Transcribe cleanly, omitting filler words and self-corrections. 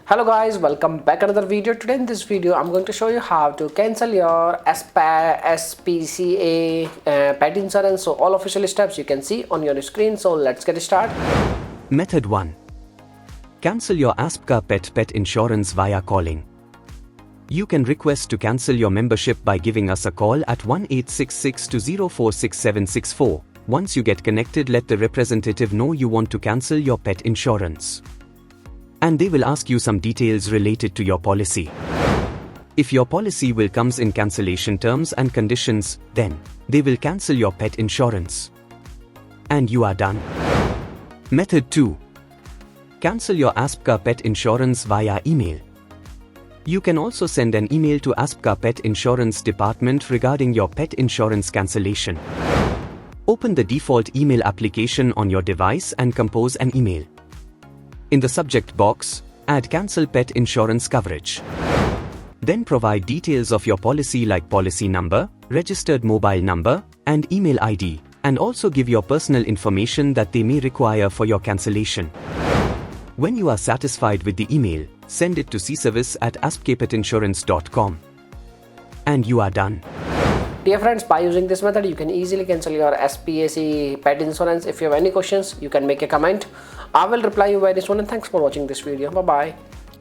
Hello guys, welcome back another video. Today in this video I'm going to show you how to cancel your aspca pet insurance. So all official steps you can see on your screen. So let's get started. Method 1. Cancel your aspca pet insurance via calling. You can request to cancel your membership by giving us a call at 1-866-204-6764. Once you get connected, let the representative know you want to cancel your pet insurance, and they will ask you some details related to your policy. If your policy will comes in cancellation terms and conditions, then they will cancel your pet insurance, and you are done. Method 2. Cancel your aspca pet insurance via email. You can also send an email to aspca pet insurance department regarding your pet insurance cancellation. Open the default email application on your device and compose an email. In the subject box, add cancel pet insurance coverage. Then provide details of your policy like policy number, registered mobile number, and email ID, and also give your personal information that they may require for your cancellation. When you are satisfied with the email, send it to cservice@aspcapetinsurance.com. And you are done. Dear friends, by using this method you can easily cancel your SPAC pet insurance. If you have any questions, you can make a comment. I will reply you very soon, and thanks for watching this video. Bye bye.